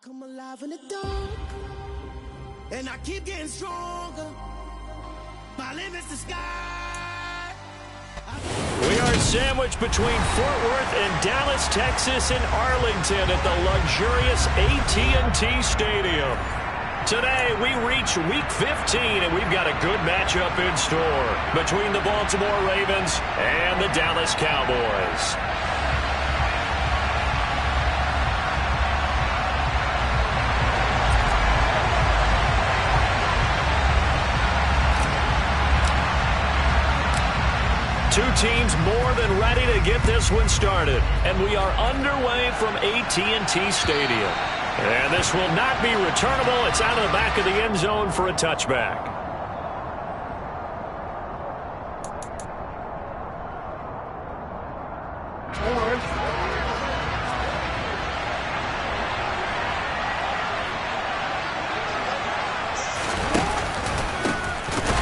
come alive in the dark, and I keep getting stronger. My limit's the sky. We are sandwiched between Fort Worth and Dallas, Texas, and Arlington at the luxurious AT&T Stadium. Today, we reach Week 15, and we've got a good matchup in store between the Baltimore Ravens and the Dallas Cowboys. Two teams more than ready to get this one started, and we are underway from AT&T Stadium. And this will not be returnable. It's out of the back of the end zone for a touchback.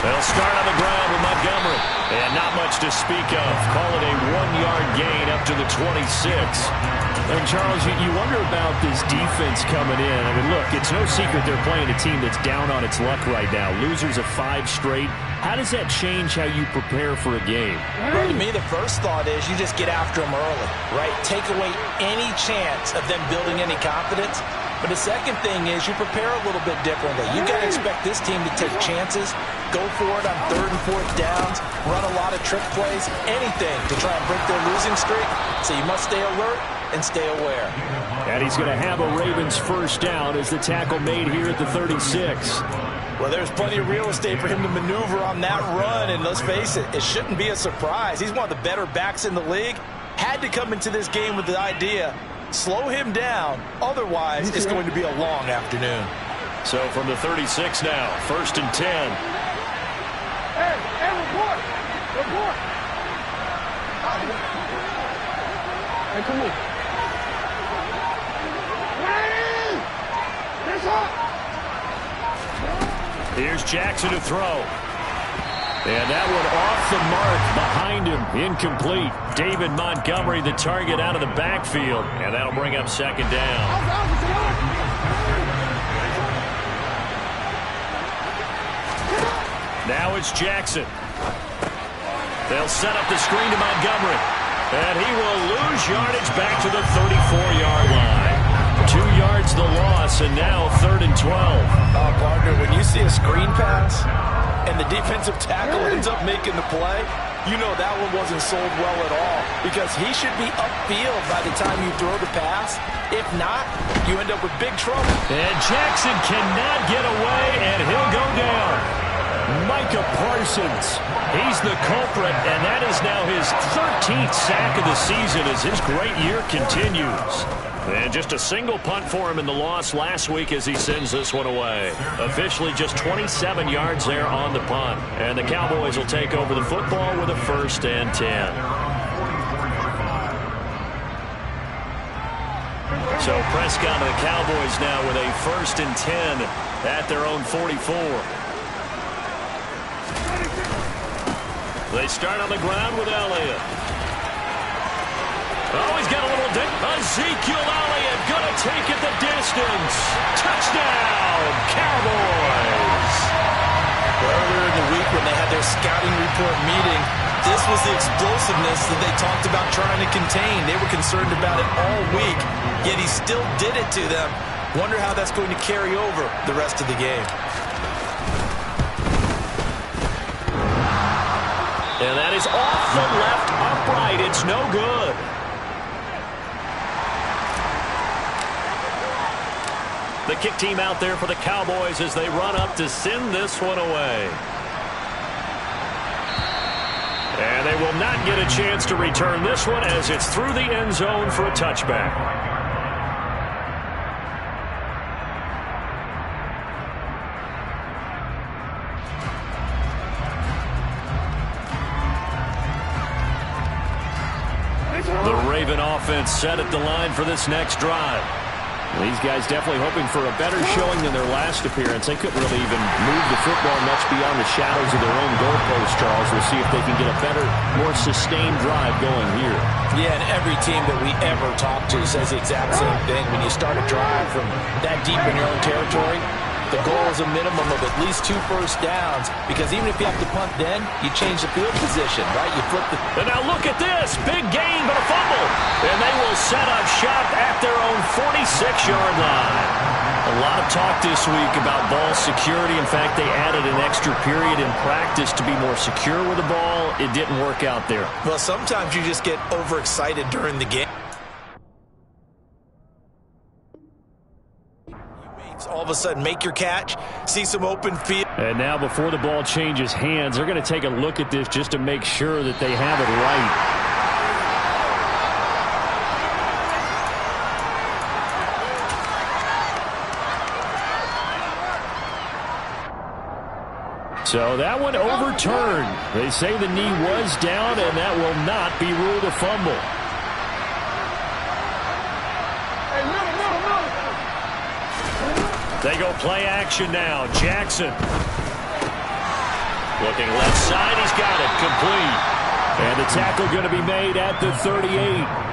They'll start on the ground with Montgomery. And not much to speak of. Call it a 1-yard gain up to the 26. And Charles, you wonder about this defense coming in. I mean, look, it's no secret they're playing a team that's down on its luck right now. Losers of 5 straight. How does that change how you prepare for a game? Well, to me, the first thought is you just get after them early, right? Take away any chance of them building any confidence. But the second thing is you prepare a little bit differently. You got to expect this team to take chances, go for it on 3rd and 4th downs, run a lot of trick plays, anything to try and break their losing streak. So you must stay alert and stay aware. And he's going to have a Ravens first down as the tackle made here at the 36. Well, there's plenty of real estate for him to maneuver on that run, and let's face it, it shouldn't be a surprise. He's one of the better backs in the league. Had to come into this game with the idea, slow him down, otherwise it's going to be a long afternoon. So from the 36 now, 1st and 10. Hey, report! Report! Hey, come on. Hey! It's up! Here's Jackson to throw. And that one off the mark behind him. Incomplete. David Montgomery, the target out of the backfield. And that'll bring up 2nd down. Now it's Jackson. They'll set up the screen to Montgomery. And he will lose yardage back to the 34-yard line. 2 yards the loss, and now 3rd and 12. Partner, when you see a screen pass and the defensive tackle ends up making the play, you know that one wasn't sold well at all because he should be upfield by the time you throw the pass. If not, you end up with big trouble. And Jackson cannot get away, and he'll go down. Micah Parsons, he's the culprit, and that is now his 13th sack of the season as his great year continues. And just a single punt for him in the loss last week as he sends this one away. Officially just 27 yards there on the punt. And the Cowboys will take over the football with a 1st and 10. So Prescott and the Cowboys now with a 1st and 10 at their own 44. They start on the ground with Elliott. Oh, he's got a little dip. Ezekiel Elliott going to take it the distance. Touchdown, Cowboys. Earlier in the week when they had their scouting report meeting, this was the explosiveness that they talked about trying to contain. They were concerned about it all week, yet he still did it to them. Wonder how that's going to carry over the rest of the game. And that is off the left upright. It's no good. The kick team out there for the Cowboys as they run up to send this one away. And they will not get a chance to return this one as it's through the end zone for a touchback. The Raven offense set at the line for this next drive. These these guys definitely hoping for a better showing than their last appearance. They couldn't really even move the football much beyond the shadows of their own goalpost, Charles. We'll see if they can get a better, more sustained drive going here. Yeah, and every team that we ever talk to says the exact same thing. When you start a drive from that deep in your own territory, the goal is a minimum of at least 2 first downs, because even if you have to punt then, you change the field position, right? You flip the... And now look at this. Big gain, but a fumble. And they will set up shop at their own 46-yard line. A lot of talk this week about ball security. In fact, they added an extra period in practice to be more secure with the ball. It didn't work out there. Well, sometimes you just get overexcited during the game. All of a sudden make your catch, see some open field. And now before the ball changes hands, they're going to take a look at this just to make sure that they have it right. So that one overturned. They say the knee was down, and that will not be ruled a fumble. They go play action now. Jackson. Looking left side. He's got it. Complete. And the tackle going to be made at the 38.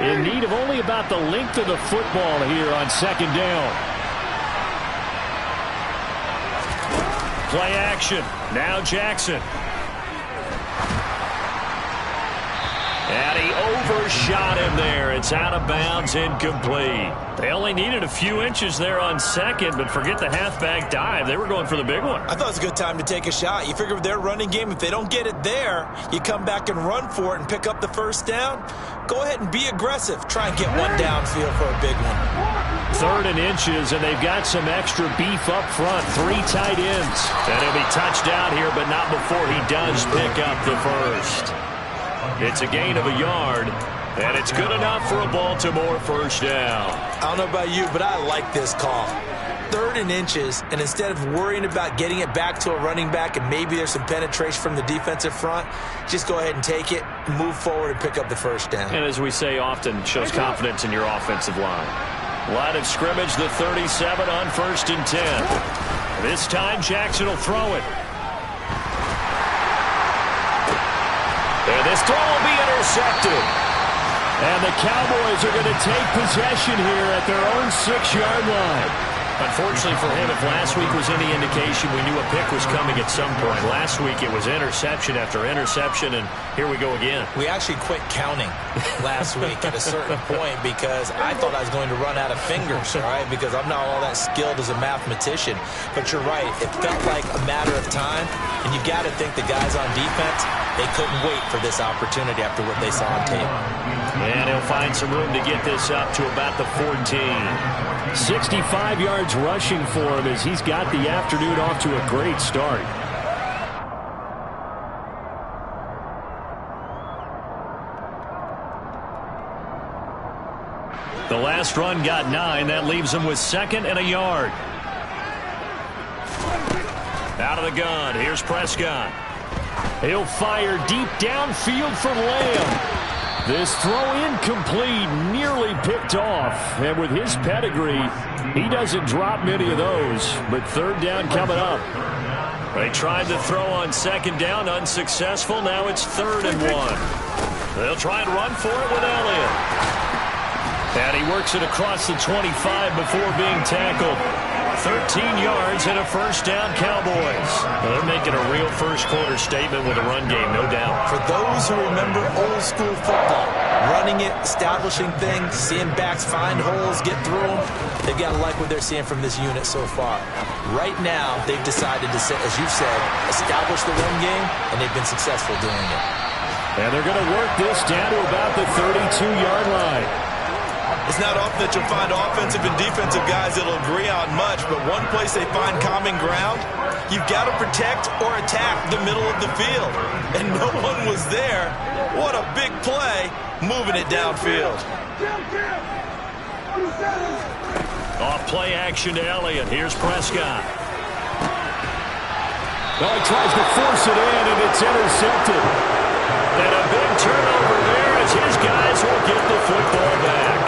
In need of only about the length of the football here on second down. Play action. Now Jackson. And he overshot him there. It's out of bounds, incomplete. They only needed a few inches there on second, but forget the halfback dive. They were going for the big one. I thought it was a good time to take a shot. You figure with their running game, if they don't get it there, you come back and run for it and pick up the first down. Go ahead and be aggressive. Try and get one downfield for a big one. 3rd and inches, and they've got some extra beef up front. 3 tight ends. And he'll be touched out here, but not before he does pick up the first. It's a gain of a yard, and it's good enough for a Baltimore first down. I don't know about you, but I like this call. 3rd and inches, and instead of worrying about getting it back to a running back and maybe there's some penetration from the defensive front, just go ahead and take it, move forward, and pick up the first down. And as we say often, shows confidence in your offensive line. Line of scrimmage, the 37 on 1st and 10. This time, Jackson will throw it. And this throw will be intercepted. And the Cowboys are going to take possession here at their own 6-yard line. Unfortunately for him, if last week was any indication, we knew a pick was coming at some point. Last week it was interception after interception, and here we go again. We actually quit counting last week at a certain point because I thought I was going to run out of fingers, all right, because I'm not all that skilled as a mathematician. But you're right. It felt like a matter of time, and you've got to think the guys on defense, they couldn't wait for this opportunity after what they saw on tape. And he'll find some room to get this up to about the 14. 65 yards rushing for him as he's got the afternoon off to a great start. The last run got 9. That leaves him with 2nd and a yard. Out of the gun. Here's Prescott. He'll fire deep downfield for Lamb. This throw incomplete, nearly picked off. And with his pedigree, he doesn't drop many of those. But 3rd down coming up. They tried to throw on 2nd down, unsuccessful. Now it's 3rd and 1. They'll try and run for it with Elliott. And he works it across the 25 before being tackled. 13 yards and a first down, Cowboys. Well, they're making a real first-quarter statement with a run game, no doubt. For those who remember old-school football, running it, establishing things, seeing backs find holes, get through them, they've got to like what they're seeing from this unit so far. Right now, they've decided to, as you've said, establish the run game, and they've been successful doing it. And they're going to work this down to about the 32-yard line. It's not often that you'll find offensive and defensive guys that'll agree on much, but one place they find common ground, you've got to protect or attack the middle of the field. And no one was there. What a big play, moving it downfield. On Play action to Elliott. Here's Prescott. Well, he tries to force it in, and it's intercepted. And a big turnover there as his guys will get the football back.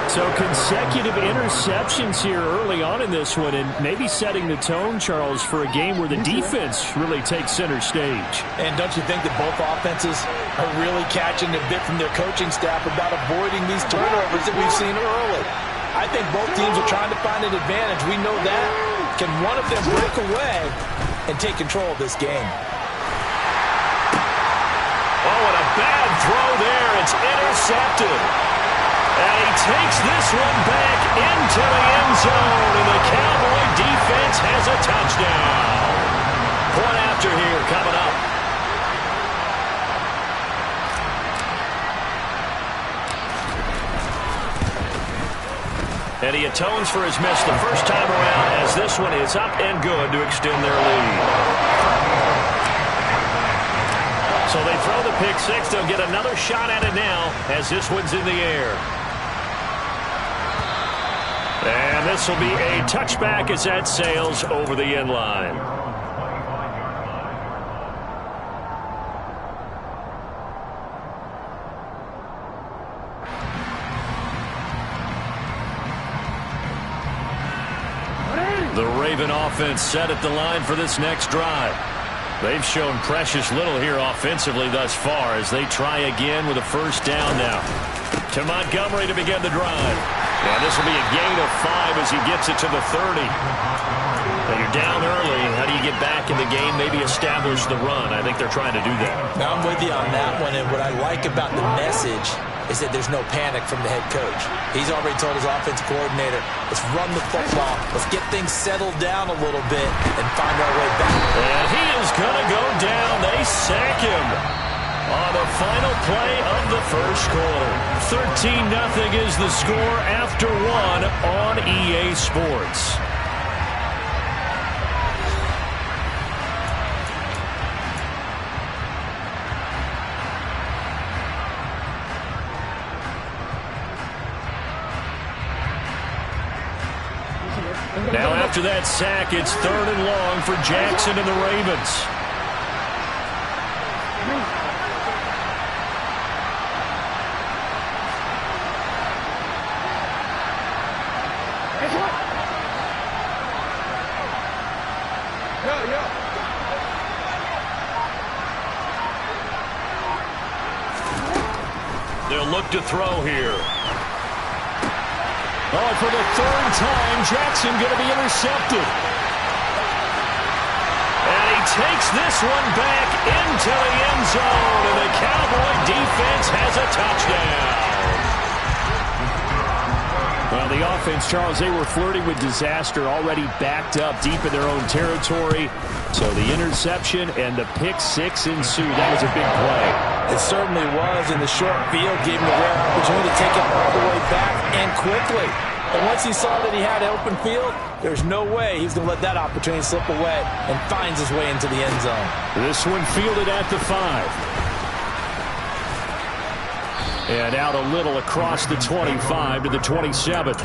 So consecutive interceptions here early on in this one, and maybe setting the tone, Charles, for a game where the defense really takes center stage. And don't you think that both offenses are really catching a bit from their coaching staff about avoiding these turnovers that we've seen early? I think both teams are trying to find an advantage. We know that. Can one of them break away and take control of this game? Oh, and a bad throw there. It's intercepted. And he takes this one back into the end zone, and the Cowboy defense has a touchdown. Point after here coming up. And he atones for his miss the first time around as this one is up and good to extend their lead. So they throw the pick six. They'll get another shot at it now as this one's in the air. And this will be a touchback as that sails over the end line. The Raven offense set at the line for this next drive. They've shown precious little here offensively thus far as they try again with a first down now. To Montgomery to begin the drive. And this will be a gain of 5 as he gets it to the 30. Now you're down early. How do you get back in the game? Maybe establish the run. I think they're trying to do that. Now I'm with you on that one, and what I like about the message is that there's no panic from the head coach. He's already told his offensive coordinator, let's run the football, let's get things settled down a little bit and find our way back. And he is going to go down. They sack him on the final play of the first quarter. 13-0 is the score after 1 on EA Sports. Now after that sack, it's 3rd and long for Jackson and the Ravens. They'll look to throw here. Oh, for the 3rd time, Jackson going to be intercepted. And he takes this one back into the end zone, and the Cowboy defense has a touchdown. Well, the offense, Charles, they were flirting with disaster, already backed up deep in their own territory. So the interception and the pick six ensued. That was a big play. It certainly was, and the short field gave him a rare opportunity to take it all the way back and quickly. And once he saw that he had an open field, there's no way he's going to let that opportunity slip away, and finds his way into the end zone. This one fielded at the 5. And out a little across the 25 to the 27.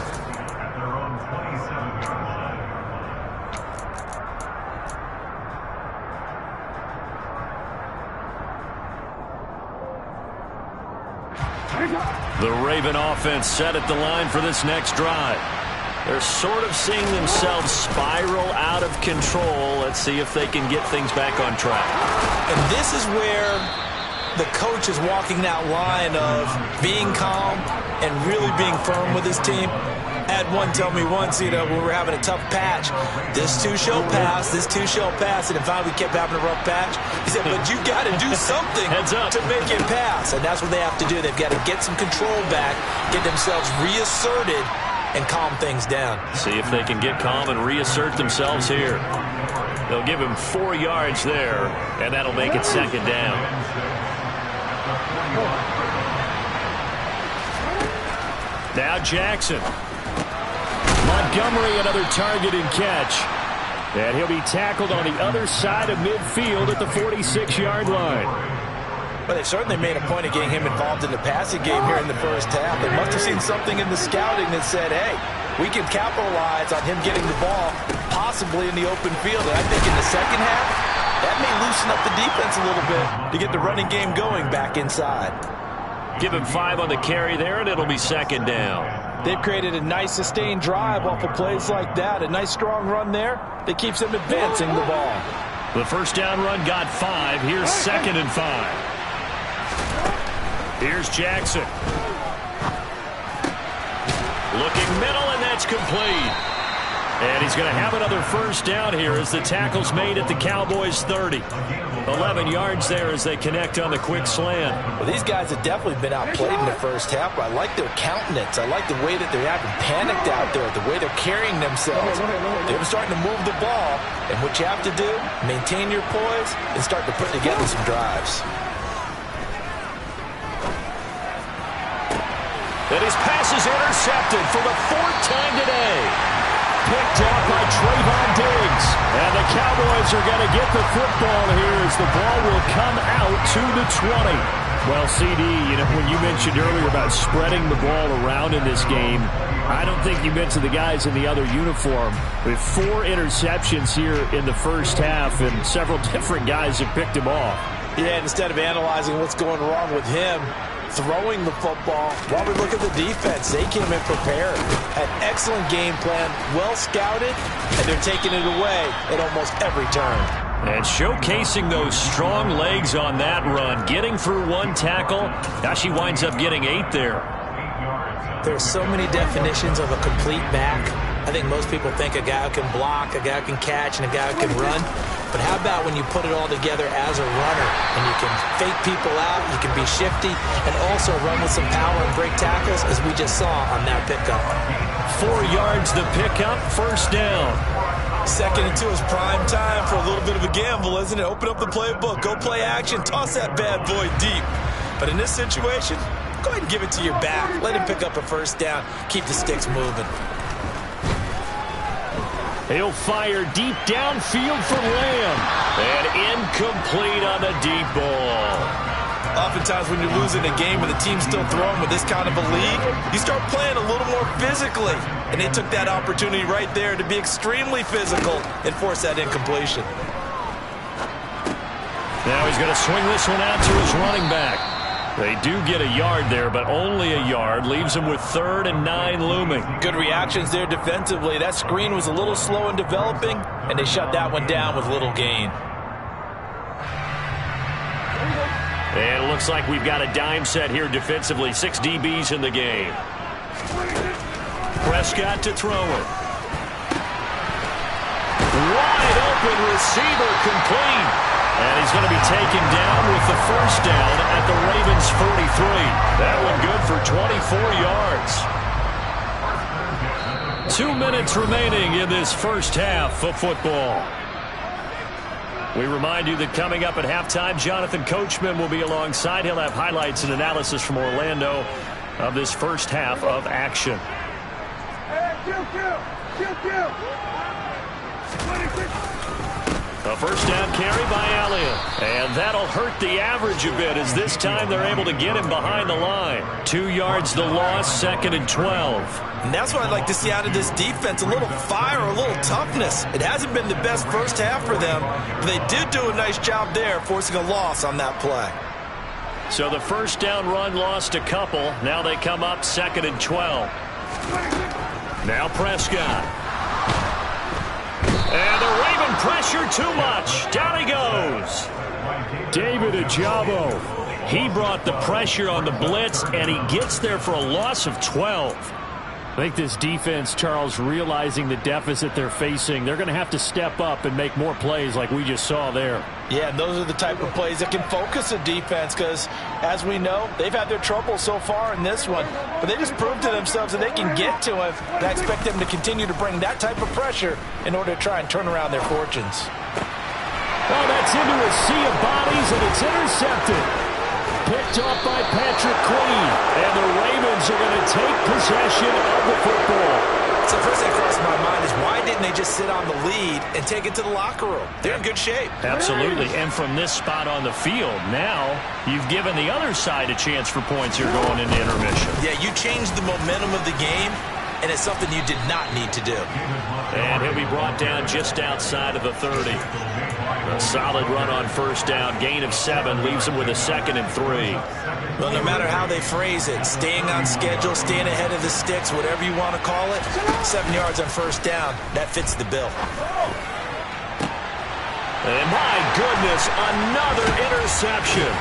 The Raven offense set at the line for this next drive. They're sort of seeing themselves spiral out of control. Let's see if they can get things back on track. And this is where the coach is walking that line of being calm and really being firm with his team. I had one tell me once, when we were having a tough patch, this too shall pass, this too shall pass, and finally we kept having a rough patch. He said, but you got to do something to make it pass, and that's what they have to do. They've got to get some control back, get themselves reasserted, and calm things down. See if they can get calm and reassert themselves here. They'll give him 4 yards there, and that'll make it 2nd down. Now Jackson. Montgomery, another target and catch. And he'll be tackled on the other side of midfield at the 46-yard line. Well, they certainly made a point of getting him involved in the passing game here in the first half. They must have seen something in the scouting that said, hey, we can capitalize on him getting the ball, possibly in the open field. And I think in the second half, that may loosen up the defense a little bit to get the running game going back inside. Give him 5 on the carry there, and it'll be second down. They've created a nice sustained drive off of plays like that. A nice strong run there that keeps them advancing the ball. The first down run got 5. Here's second and 5. Here's Jackson. Looking middle, and that's complete. And he's going to have another first down here as the tackle's made at the Cowboys' 30. 11 yards there as they connect on the quick slant. Well, these guys have definitely been outplayed in the first half, but I like their countenance. I like the way that they haven't panicked out there, the way they're carrying themselves. They're starting to move the ball, and what you have to do, maintain your poise and start to put together some drives. And his pass is intercepted for the 4th time today. Picked off by Trayvon Diggs. And the Cowboys are going to get the football here as the ball will come out to the 20. Well, CD, when you mentioned earlier about spreading the ball around in this game, I don't think you mentioned the guys in the other uniform. With 4 interceptions here in the first half, and several different guys have picked him off. Yeah, instead of analyzing what's going wrong with him, throwing the football, while we look at the defense, they came in prepared. Had excellent game plan, well scouted, and they're taking it away at almost every turn. And showcasing those strong legs on that run, getting through 1 tackle. Now she winds up getting 8 there. There's so many definitions of a complete back. I think most people think a guy who can block, a guy who can catch, and a guy who can run. But how about when you put it all together as a runner, and you can fake people out, you can be shifty, and also run with some power and break tackles, as we just saw on that pickup. 4 yards the pickup, first down. 2nd and 2 is prime time for a little bit of a gamble, isn't it? Open up the playbook, go play action, toss that bad boy deep. But in this situation, go ahead and give it to your back. Let him pick up a first down, keep the sticks moving. He'll fire deep downfield for Lamb. And incomplete on the deep ball. Oftentimes when you're losing a game and the team's still throwing with this kind of a league, you start playing a little more physically. And they took that opportunity right there to be extremely physical and force that incompletion. Now he's going to swing this one out to his running back. They do get a yard there, but only a yard. Leaves him with 3rd and 9 looming. Good reactions there defensively. That screen was a little slow in developing, and they shut that one down with little gain. And it looks like we've got a dime set here defensively. 6 DBs in the game. Prescott to throw it. Wide open receiver complete. And he's going to be taken down with the first down at the Ravens' 43. That one good for 24 yards. 2 minutes remaining in this first half of football. We remind you that coming up at halftime, Jonathan Coachman will be alongside. He'll have highlights and analysis from Orlando of this first half of action. A first down carry by Elliott. And that'll hurt the average a bit as this time they're able to get him behind the line. 2 yards the loss, 2nd and 12. And that's what I'd like to see out of this defense, a little fire, a little toughness. It hasn't been the best first half for them, but they did do a nice job there, forcing a loss on that play. So the first down run lost a couple. Now they come up 2nd and 12. Now Prescott. And the Raven pressure too much. Down he goes. David Ojabo. He brought the pressure on the blitz, and he gets there for a loss of 12. I think this defense, Charles, realizing the deficit they're facing, they're going to have to step up and make more plays like we just saw there. Yeah, those are the type of plays that can focus a defense because, as we know, they've had their trouble so far in this one. But they just proved to themselves that they can get to him, and I expect them to continue to bring that type of pressure in order to try and turn around their fortunes. Well, that's into a sea of bodies, and it's intercepted. Picked off by Patrick Queen. And the Ravens are going to take possession of the football. So first thing that crossed my mind is why didn't they just sit on the lead and take it to the locker room. They're in good shape. Absolutely. And from this spot on the field, now you've given the other side a chance for points here going into intermission. Yeah, you changed the momentum of the game, and it's something you did not need to do. And he'll be brought down just outside of the 30. A solid run on first down. Gain of 7 leaves him with a 2nd and 3. Well, no matter how they phrase it, staying on schedule, staying ahead of the sticks, whatever you want to call it, 7 yards on first down, that fits the bill. And my goodness, another interception.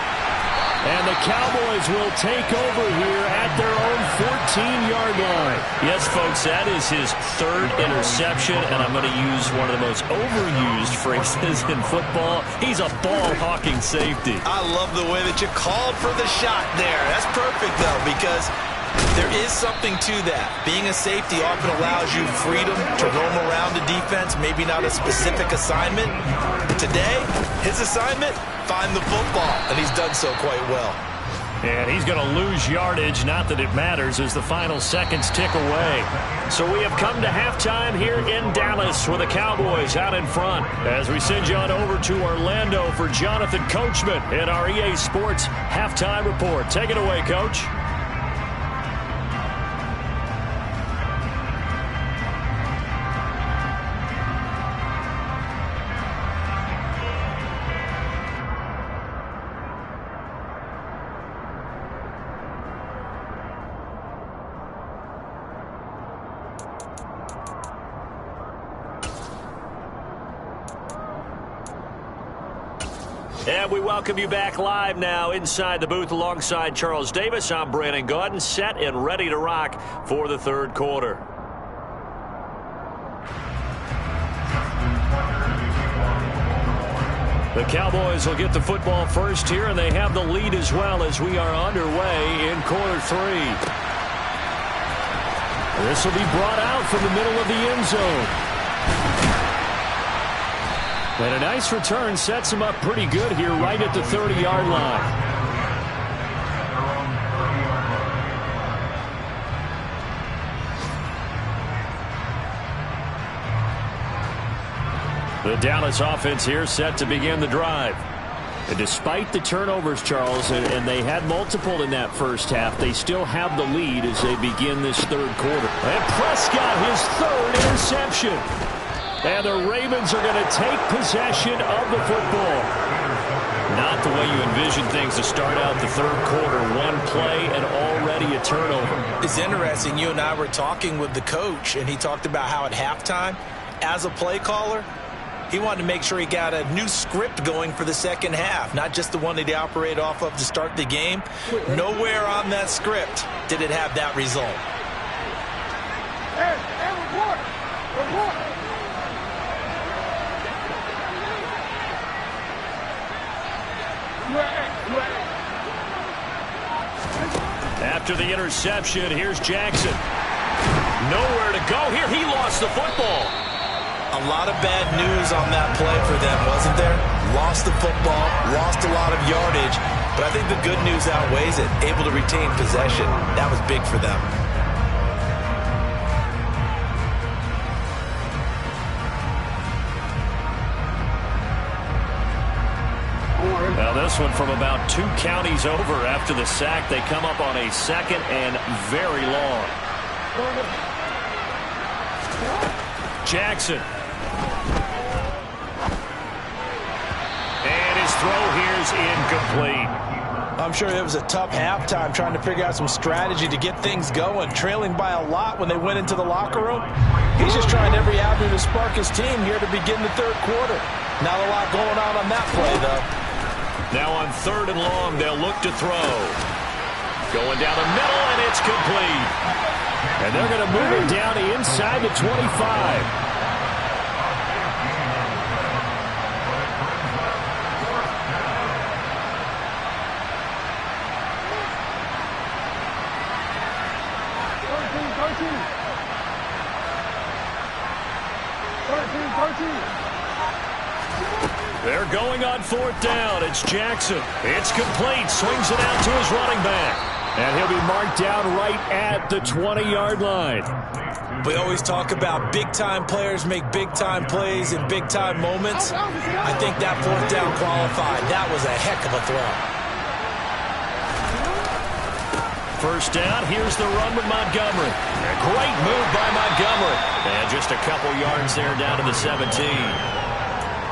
And the Cowboys will take over here at their own 14-yard line. Yes, folks, that is his 3rd interception, and I'm going to use one of the most overused phrases in football. He's a ball-hawking safety. I love the way that you called for the shot there. That's perfect, though, because there is something to that. Being a safety often allows you freedom to roam around the defense, maybe not a specific assignment. Today, his assignment, find the football, and he's done so quite well. And he's going to lose yardage, not that it matters, as the final seconds tick away. So we have come to halftime here in Dallas with the Cowboys out in front. As we send you on over to Orlando for Jonathan Coachman in our EA Sports Halftime Report. Take it away, Coach. And we welcome you back live now inside the booth alongside Charles Davis. I'm Brandon Gaudin, set and ready to rock for the 3rd quarter. The Cowboys will get the football first here, and they have the lead as well as we are underway in quarter 3. This will be brought out from the middle of the end zone. And a nice return sets him up pretty good here right at the 30-yard line. The Dallas offense here set to begin the drive. And despite the turnovers, Charles, and they had multiple in that first half, they still have the lead as they begin this 3rd quarter. And Prescott, his 3rd interception. And the Ravens are going to take possession of the football. Not the way you envision things to start out the 3rd quarter. One play and already a turnover. It's interesting. You and I were talking with the coach, and he talked about how at halftime, as a play caller, he wanted to make sure he got a new script going for the second half, not just the one that he operated off of to start the game. Nowhere on that script did it have that result. Hey, report! Report! After the interception, here's Jackson. Nowhere to go here. He lost the football. A lot of bad news on that play for them, wasn't there? Lost the football, lost a lot of yardage, but I think the good news outweighs it. Able to retain possession. That was big for them. Now this one from about 2 counties over after the sack. They come up on a 2nd and very long. Jackson. And his throw here is incomplete. I'm sure it was a tough halftime trying to figure out some strategy to get things going. Trailing by a lot when they went into the locker room. He's just trying every avenue to spark his team here to begin the 3rd quarter. Not a lot going on that play, though. Now on 3rd and long, they'll look to throw. Going down the middle, and it's complete. And they're going to move it down inside the 25. They're going on 4th down. It's Jackson. It's complete. Swings it out to his running back. And he'll be marked down right at the 20-yard line. We always talk about big-time players make big-time plays in big-time moments. I think that fourth down qualified. That was a heck of a throw. First down, here's the run with Montgomery. A great move by Montgomery. And just a couple yards there down to the 17.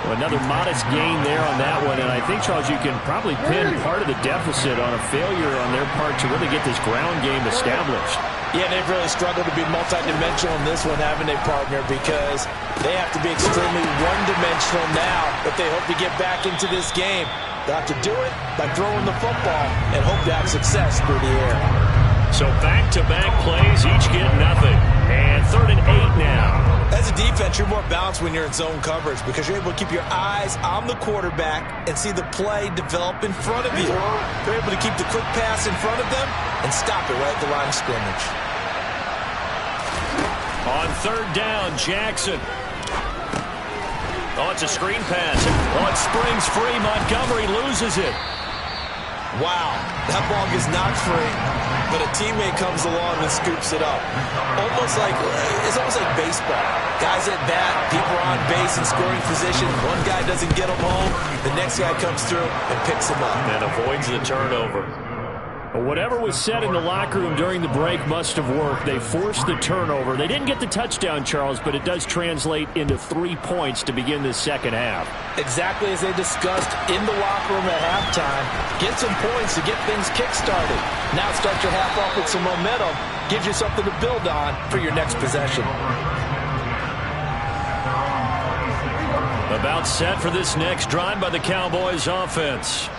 Well, another modest gain there on that one, and I think, Charles, you can probably pin part of the deficit on a failure on their part to really get this ground game established. Yeah, they've really struggled to be multidimensional in this one, haven't they, partner? Because they have to be extremely one-dimensional now if they hope to get back into this game. They'll have to do it by throwing the football and hope to have success through the air. So back-to-back plays, each get nothing. And 3rd and 8 now. As a defense, you're more balanced when you're in zone coverage because you're able to keep your eyes on the quarterback and see the play develop in front of you. You're able to keep the quick pass in front of them and stop it right at the line of scrimmage. On 3rd down, Jackson. Oh, it's a screen pass. Oh, it springs free. Montgomery loses it. Wow, that ball gets knocked free, but a teammate comes along and scoops it up. It's almost like baseball. Guys at bat, people are on base in scoring position. One guy doesn't get them home. The next guy comes through and picks him up. And avoids the turnover. Whatever was said in the locker room during the break must have worked. They forced the turnover. They didn't get the touchdown, Charles, but it does translate into 3 points to begin the second half. Exactly as they discussed in the locker room at halftime. Get some points to get things kick-started. Now start your half off with some momentum. Gives you something to build on for your next possession. About set for this next drive by the Cowboys offense.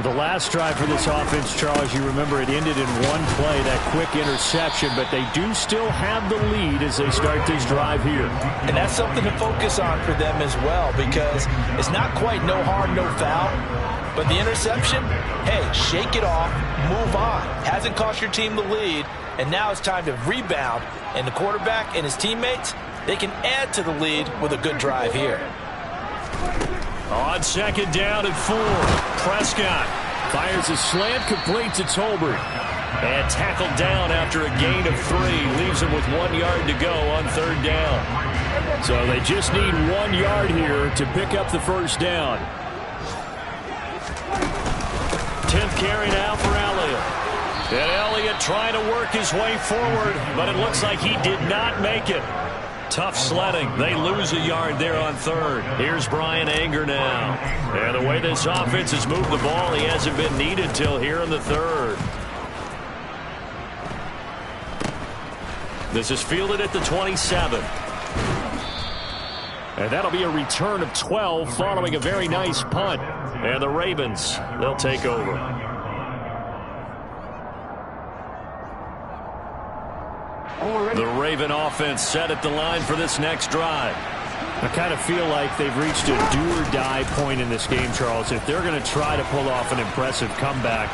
The last drive for this offense, Charles, you remember it ended in one play, that quick interception, but they do still have the lead as they start this drive here. And that's something to focus on for them as well because it's not quite no harm, no foul, but the interception, hey, shake it off, move on. Hasn't cost your team the lead, and now it's time to rebound, and the quarterback and his teammates, they can add to the lead with a good drive here. On 2nd down and 4, Prescott fires a slant, completes it to Tolbert. And tackled down after a gain of 3. Leaves him with 1 yard to go on 3rd down. So they just need 1 yard here to pick up the first down. 10th carry now for Elliott. And Elliott trying to work his way forward, but it looks like he did not make it. Tough sledding. They lose a yard there on 3rd. Here's Brian Anger now. And the way this offense has moved the ball, he hasn't been needed till here in the 3rd. This is fielded at the 27. And that'll be a return of 12 following a very nice punt. And the Ravens, they'll take over. The Raven offense set at the line for this next drive. I kind of feel like they've reached a do-or-die point in this game, Charles. If they're going to try to pull off an impressive comeback,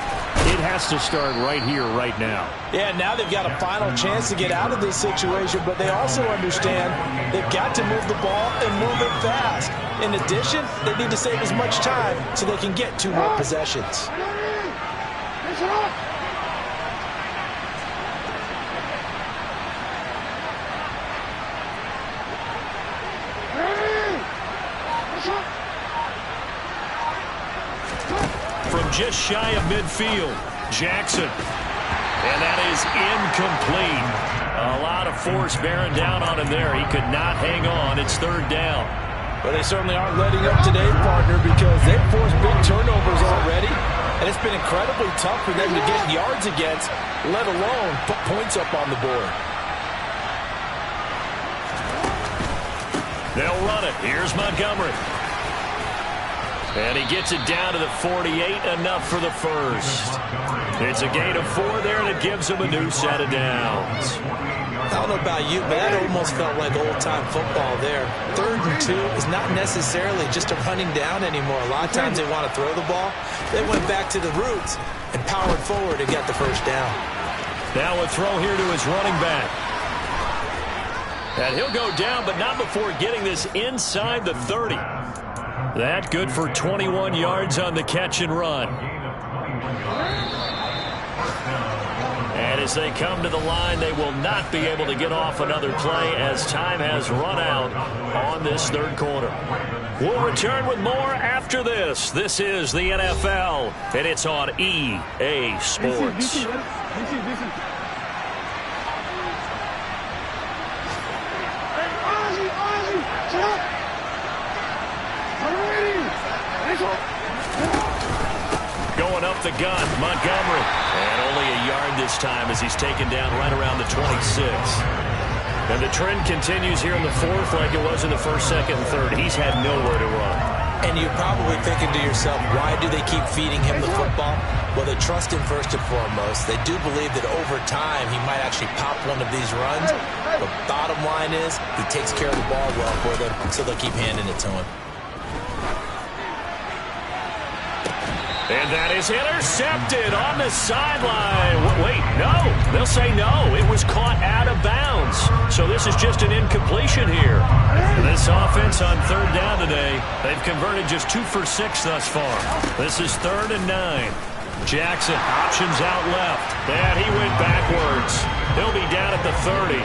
it has to start right here, right now. Yeah, now they've got a final chance to get out of this situation, but they also understand they've got to move the ball and move it fast. In addition, they need to save as much time so they can get 2 more possessions. From just shy of midfield, Jackson. And that is incomplete. A lot of force bearing down on him there. He could not hang on. It's 3rd down. But they certainly aren't letting up today, partner, because they've forced big turnovers already. And it's been incredibly tough for them to get yards against, let alone put points up on the board. They'll run it. Here's Montgomery. And he gets it down to the 48, enough for the first. It's a gain of 4 there, and it gives him a new set of downs. I don't know about you, but that almost felt like old-time football there. 3rd and 2 is not necessarily just a running down anymore. A lot of times they want to throw the ball. They went back to the roots and powered forward and got the first down. Now a throw here to his running back. And he'll go down, but not before getting this inside the 30. That good for 21 yards on the catch and run. And his as they come to the line. They will not be able to get off another play as time has run out on this third quarter. We'll return with more after this. This is the NFL, and it's on EA Sports. Going up the gun, Montgomery. And only a yard this time as he's taken down right around the 26. And the trend continues here in the fourth like it was in the first, second, and third. He's had nowhere to run. And you're probably thinking to yourself, why do they keep feeding him the football? Well, they trust him first and foremost. They do believe that over time he might actually pop one of these runs. But bottom line is he takes care of the ball well for them, so they'll keep handing it to him. And that is intercepted on the sideline. Wait, no. They'll say no. It was caught out of bounds. So this is just an incompletion here. This offense on third down today, they've converted just 2 for 6 thus far. This is 3rd and 9. Jackson options out left. And he went backwards. He'll be down at the 30.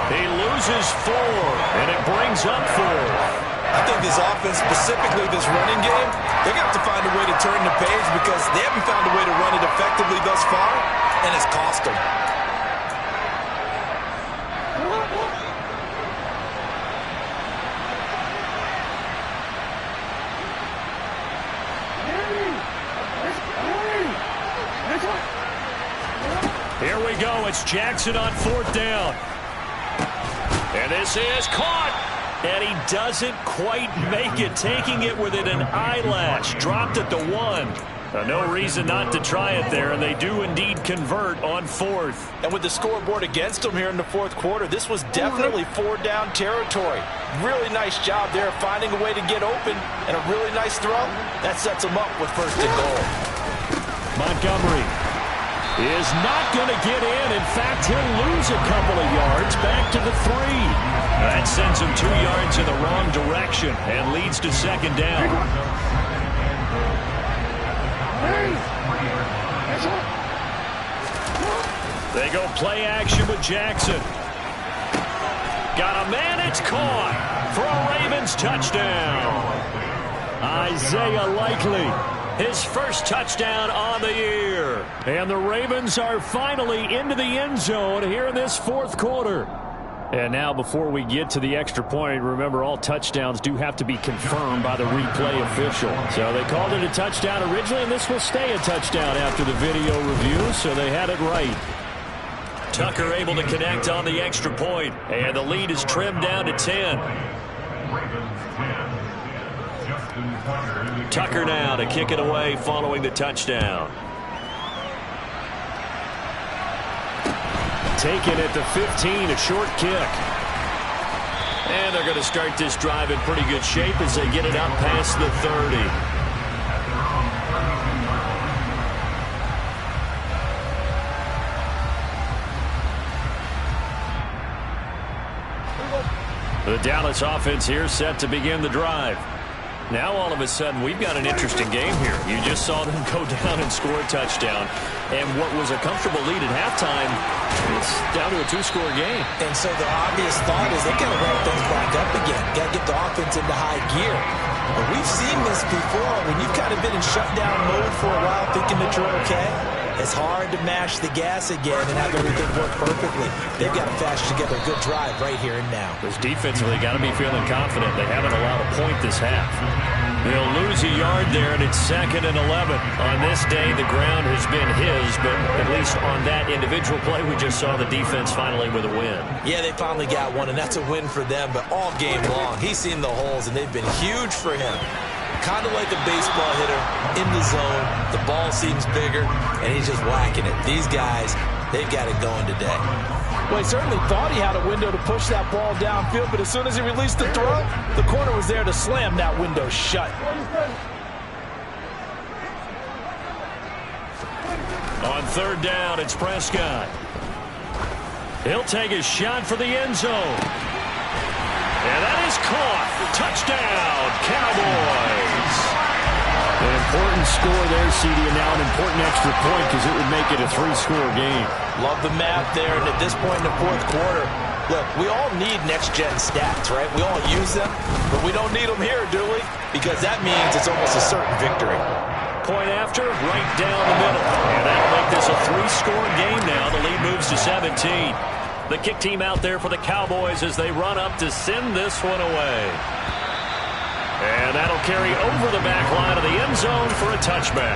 He loses 4, and it brings up 4. I think this offense, specifically this running game, they're going to have to find a way to turn the page because they haven't found a way to run it effectively thus far, and it's cost them. Here we go. It's Jackson on 4th down. And this is caught. And he doesn't quite make it, taking it within an eyelash. Dropped at the 1. No reason not to try it there, and they do indeed convert on 4th. And with the scoreboard against them here in the fourth quarter, this was definitely 4-down territory. Really nice job there finding a way to get open, and a really nice throw. That sets them up with 1st and goal. Montgomery is not going to get in. In fact, he'll lose a couple of yards back to the 3. That sends him 2 yards in the wrong direction and leads to 2nd down. They go play action with Jackson. Got a man, it's caught for a Ravens touchdown. Isaiah Likely, his first touchdown on the year. And the Ravens are finally into the end zone here in this fourth quarter. And now before we get to the extra point, remember all touchdowns do have to be confirmed by the replay official. So they called it a touchdown originally, and this will stay a touchdown after the video review, so they had it right. Tucker able to connect on the extra point, and the lead is trimmed down to 10. Tucker now to kick it away following the touchdown. Taken at the 15, a short kick. And they're going to start this drive in pretty good shape as they get it out past the 30. The Dallas offense here set to begin the drive. Now all of a sudden we've got an interesting game here. You just saw them go down and score a touchdown. And what was a comfortable lead at halftime, it's down to a 2-score game. And so the obvious thought is they got to ramp things back up again. Got to get the offense into high gear. But we've seen this before when you've kind of been in shutdown mode for a while thinking that you're okay. It's hard to mash the gas again and have everything work perfectly. They've got to fashion together a good drive right here and now. Because defensively, got to be feeling confident. They haven't allowed a point this half. They'll lose a yard there, and it's 2nd and 11. On this day, the ground has been his, but at least on that individual play, we just saw the defense finally with a win. Yeah, they finally got one, and that's a win for them, but all game long, he's seen the holes, and they've been huge for him. Kind of like a baseball hitter in the zone. The ball seems bigger, and he's just whacking it. These guys, they've got it going today. Well, he certainly thought he had a window to push that ball downfield, but as soon as he released the throw, the corner was there to slam that window shut. On 3rd down, it's Prescott. He'll take a shot for the end zone. And that is caught. Touchdown, Cowboys. An important score there, CD, and now an important extra point because it would make it a 3-score game. Love the math there, and at this point in the fourth quarter, look, we all need next-gen stats, right? We all use them, but we don't need them here, do we? Because that means it's almost a certain victory. Point after, right down the middle. And that'll make this a 3-score game now. The lead moves to 17. The kick team out there for the Cowboys as they run up to send this one away. And that'll carry over the back line of the end zone for a touchback.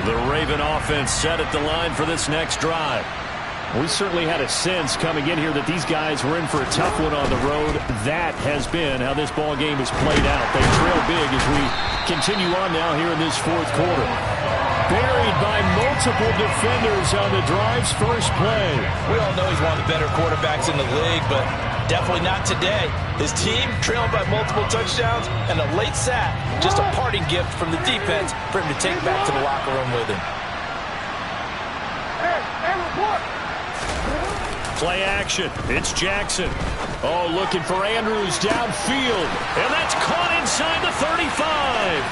The Raven offense set at the line for this next drive. We certainly had a sense coming in here that these guys were in for a tough one on the road. That has been how this ball game has played out. They trail big as we continue on now here in this fourth quarter. Buried by multiple defenders on the drive's first play. We all know he's one of the better quarterbacks in the league, but definitely not today. His team trailing by multiple touchdowns and a late sack. Just a parting gift from the defense for him to take back to the locker room with him. Play action. It's Jackson. Oh, looking for Andrews downfield. And that's caught inside the 35.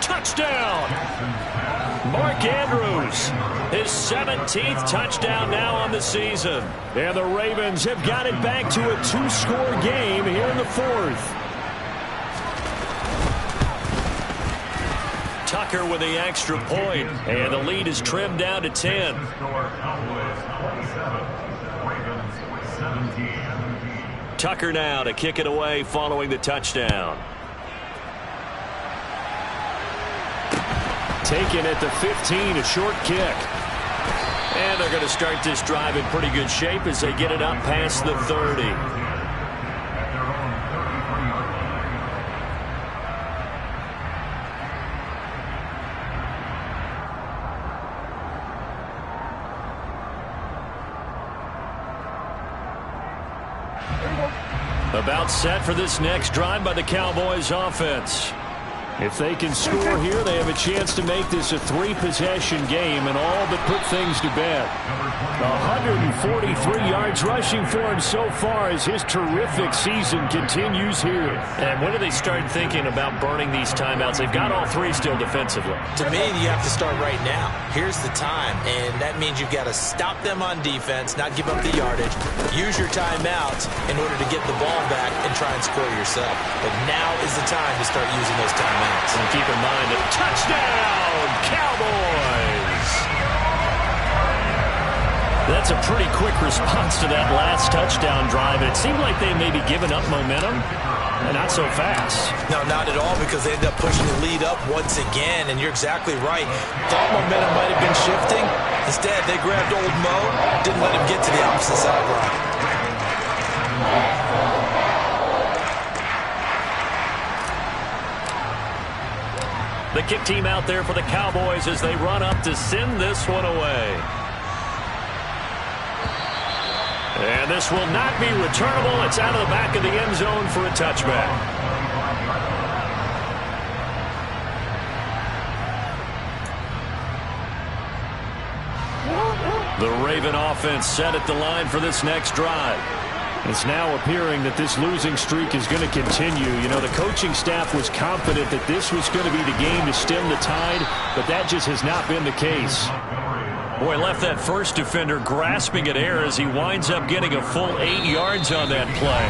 Touchdown. Mark Andrews. His 17th touchdown now on the season. And the Ravens have got it back to a 2-score game here in the fourth. Tucker with the extra point, and the lead is trimmed down to 10. Tucker now to kick it away following the touchdown. Taken at the 15, a short kick. And they're going to start this drive in pretty good shape as they get it up past the 30. About set for this next drive by the Cowboys offense. If they can score here, they have a chance to make this a 3-possession game and all but put things to bed. 143 yards rushing for him so far as his terrific season continues here. And when do they start thinking about burning these timeouts? They've got all 3 still defensively. To me, you have to start right now. Here's the time, and that means you've got to stop them on defense, not give up the yardage, use your timeouts in order to get the ball back and try and score yourself. But now is the time to start using those timeouts. And keep in mind that touchdown, Cowboys! That's a pretty quick response to that last touchdown drive. And it seemed like they may be giving up momentum. And not so fast. No, not at all, because they ended up pushing the lead up once again. And you're exactly right. Thought momentum might have been shifting. Instead, they grabbed old Mo, didn't let him get to the opposite sideline. The kick team out there for the Cowboys as they run up to send this one away. And this will not be returnable. It's out of the back of the end zone for a touchback. The Raven offense set at the line for this next drive. It's now appearing that this losing streak is going to continue. You know, the coaching staff was confident that this was going to be the game to stem the tide, but that just has not been the case. Boy, left that first defender grasping at air as he winds up getting a full 8 yards on that play.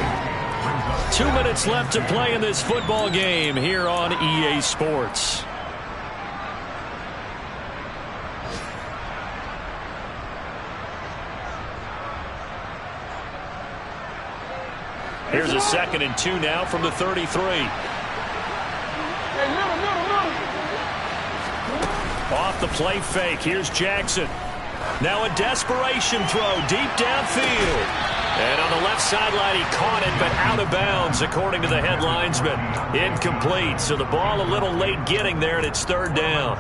2 minutes left to play in this football game here on EA Sports. Here's a 2nd and 2 now from the 33. Off the play fake. Here's Jackson. Now a desperation throw deep downfield. And on the left sideline, he caught it, but out of bounds, according to the head linesman. Incomplete. So the ball a little late getting there, and it's 3rd down.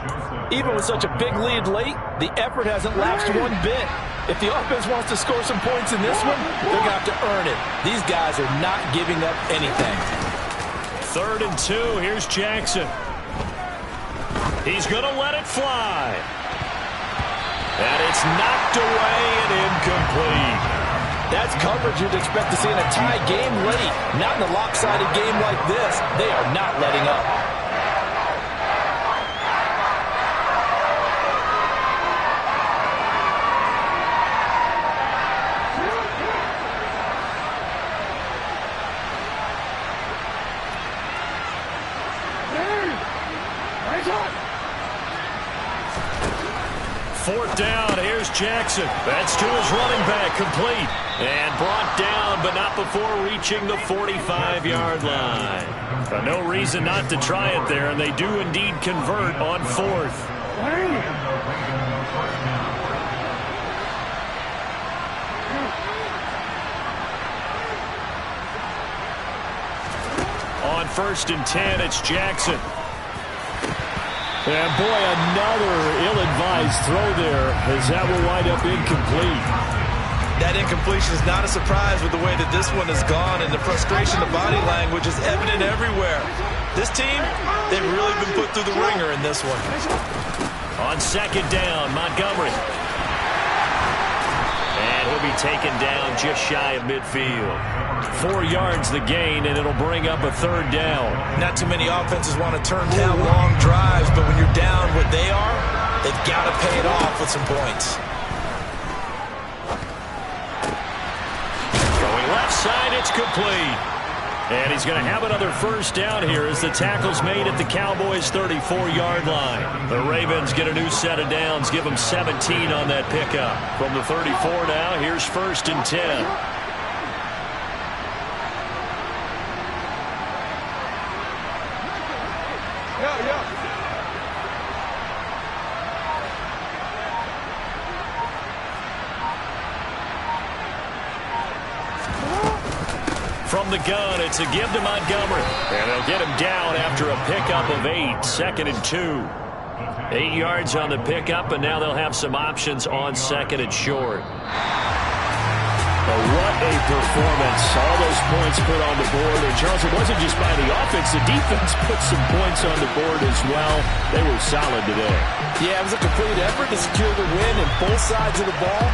Even with such a big lead late, the effort hasn't lapsed one bit. If the offense wants to score some points in this one, they're going to have to earn it. These guys are not giving up anything. 3rd and 2. Here's Jackson. He's going to let it fly. And it's knocked away and incomplete. That's coverage you'd expect to see in a tie game late. Not in a lopsided game like this. They are not letting up. Fourth down, here's Jackson. That's to his running back, complete. And brought down, but not before reaching the 45-yard line. No reason not to try it there, and they do indeed convert on fourth. On 1st and 10, it's Jackson. And boy, another ill-advised throw there, as that will wind up incomplete. That incompletion is not a surprise with the way that this one has gone, and the frustration, the body language is evident everywhere. This team, they've really been put through the ringer in this one. On 2nd down, Montgomery. And he'll be taken down just shy of midfield. 4 yards the gain, and it'll bring up a 3rd down. Not too many offenses want to turn down long drives, but when you're down what they are, they've got to pay it off with some points. Going left side, it's complete. And he's going to have another 1st down here as the tackle's made at the Cowboys' 34-yard line. The Ravens get a new set of downs, give them 17 on that pickup. From the 34 now, here's 1st and 10. From the gun, it's a give to Montgomery. And they'll get him down after a pickup of 8. 2nd and 2. 8 yards on the pickup, and now they'll have some options on 2nd and short. What a performance. All those points put on the board. And Charles, it wasn't just by the offense. The defense put some points on the board as well. They were solid today. Yeah, it was a complete effort to secure the win, and both sides of the ball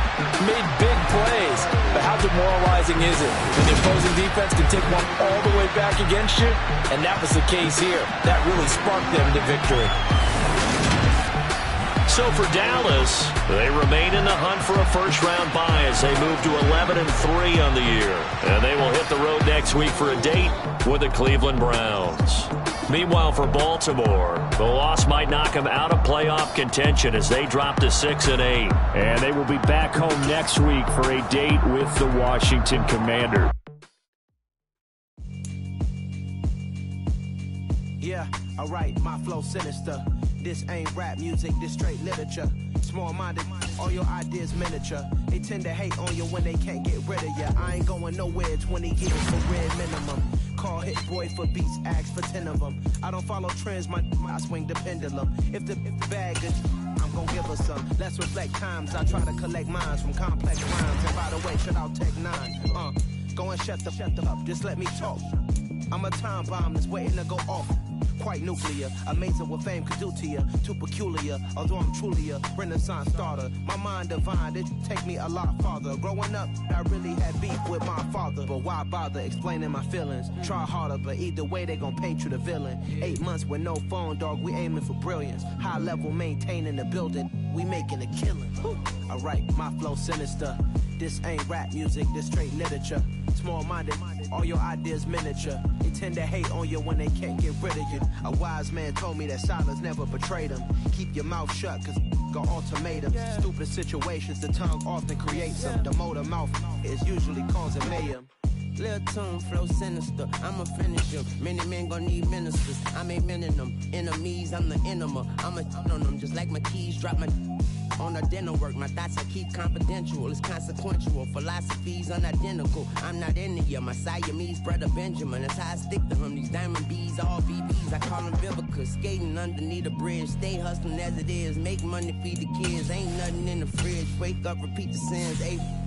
made big plays. But how demoralizing is it when the opposing defense can take one all the way back against you? And that was the case here. That really sparked them to victory. So for Dallas, they remain in the hunt for a first-round bye as they move to 11-3 on the year. And they will hit the road next week for a date with the Cleveland Browns. Meanwhile, for Baltimore, the loss might knock them out of playoff contention as they drop to 6-8. And they will be back home next week for a date with the Washington Commanders. Yeah, alright, my flow sinister. This ain't rap music, this straight literature. Small-minded, all your ideas miniature. They tend to hate on you when they can't get rid of you. I ain't going nowhere, 20 years for red minimum. Call Hit Boy for beats, ask for 10 of them. I don't follow trends, I swing the pendulum. If the bag is, I'm gonna give her some. Let's reflect times, I try to collect minds from complex rhymes. And by the way, shout out Tech 9. Go and shut the up, just let me talk. I'm a time bomb that's waiting to go off. Quite nuclear, amazing what fame could do to you. Too peculiar, although I'm truly a renaissance starter. My mind divine, it take me a lot farther. Growing up, I really had beef with my father. But why bother explaining my feelings? Try harder, but either way they gon' paint you the villain. 8 months with no phone, dog, we aiming for brilliance. High level maintaining the building, we making a killing. Alright, my flow sinister. This ain't rap music, this straight literature. Small-minded, all your ideas miniature. They tend to hate on you when they can't get rid of you. A wise man told me that silence never betrayed them. Keep your mouth shut, cause got ultimatums. Stupid situations, the tongue often creates them. The motor mouth is usually causing mayhem. Lil' tune, flow sinister, I'ma finish him. Many men gon' need ministers, I ain't mending them. Enemies, I'm the enema, I'ma on them. Just like my keys, drop my on the dinner work. My thoughts I keep confidential, it's consequential. Philosophies unidentical, I'm not into you. My Siamese brother Benjamin, that's how I stick to him. These diamond bees, all BBs, I call them Vivica. Skating underneath the bridge, stay hustling as it is. Make money, feed the kids, ain't nothing in the fridge. Wake up, repeat the sins,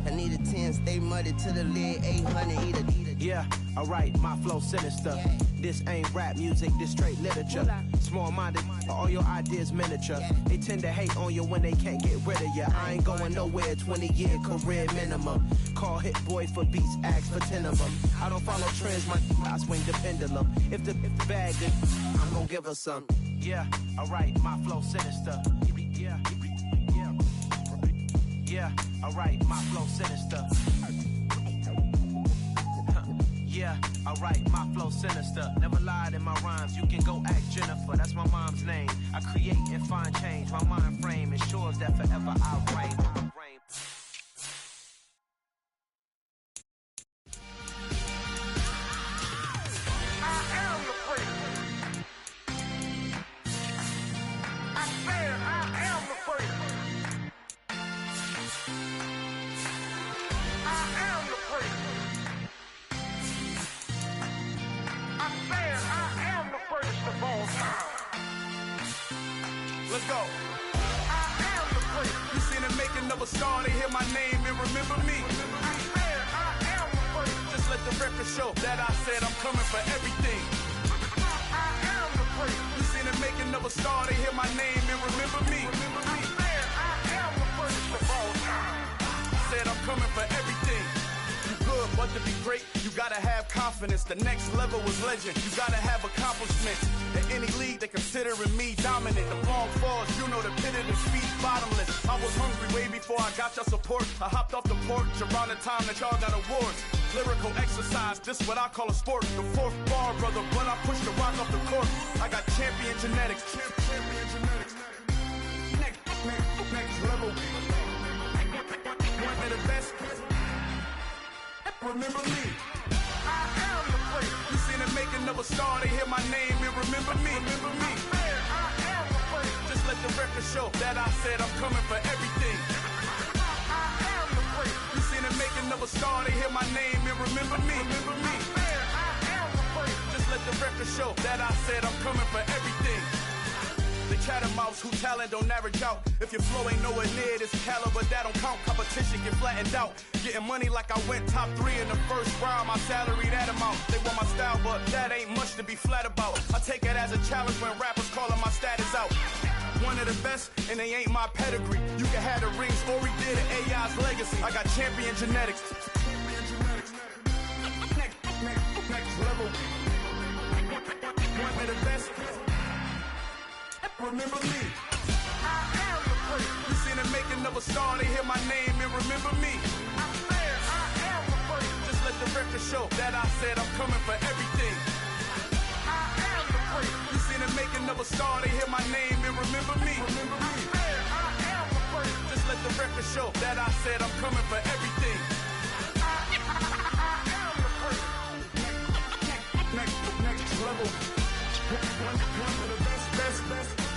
I need a 10, stay muddy to the lid, 800, eat a. Yeah, alright, my flow sinister. This ain't rap music, this straight literature. Small-minded, all your ideas miniature. They tend to hate on you when they can't get rid of ya. I ain't going nowhere, 20-year career minimum. Call Hit Boy for beats, ask for 10 of them. I don't follow trends, I swing the pendulum. If the bag good, I'm gon' give her some. Yeah, alright, my flow sinister. Yeah, alright, my flow sinister. Yeah, alright, my flow sinister. Never lied in my rhymes, you can go ask Jennifer. That's my mom's name. I create and find change. My mind frame ensures that forever I reign. Let's go. I am the place. You seen the making of a star, they hear my name and remember me. I am the place. Just let the record show that I said I'm coming for everything. I am the place. You seen the making of a star, they hear my name and remember me. I am the first of all time. Said I'm coming for everything. You good, but to be great, you gotta have confidence. The next level was legend. You gotta have accomplishments. In any league, they considering me dominant. The long falls, you know the pit of the feet bottomless. I was hungry way before I got your support. I hopped off the porch around the time that y'all got awards. Lyrical exercise, this what I call a sport. The fourth bar, brother, when I push the rock off the court. I got champion genetics. Champion genetics. Next level. One of the best. Remember me. I am the place. You seen the making of a star, they hear my name and remember me. Remember me. I am the place. Just let the record show that I said I'm coming for everything. I am the place. You seen the making of a star, they hear my name and remember me. Remember me. I am the place. Just let the record show that I said I'm coming for everything. The catamounts who talent don't average out. If your flow ain't nowhere near this caliber, that don't count. Competition get flattened out. Getting money like I went top 3 in the first round. My salary that amount. They want my style, but that ain't much to be flat about. I take it as a challenge when rappers calling my status out. One of the best, and they ain't my pedigree. You can have the rings, or we did an AI's legacy. I got champion genetics. Next level. One of the best. Remember me. I am the place. You seen the making of a star, they hear my name and remember me. I am the place. Just let the record show that I said I'm coming for everything. I am the place. You seen the making of a star, they hear my name and remember me. Remember me. I am the place. Just let the record show that I said I'm coming for everything. I am the place. Next level. One of the best.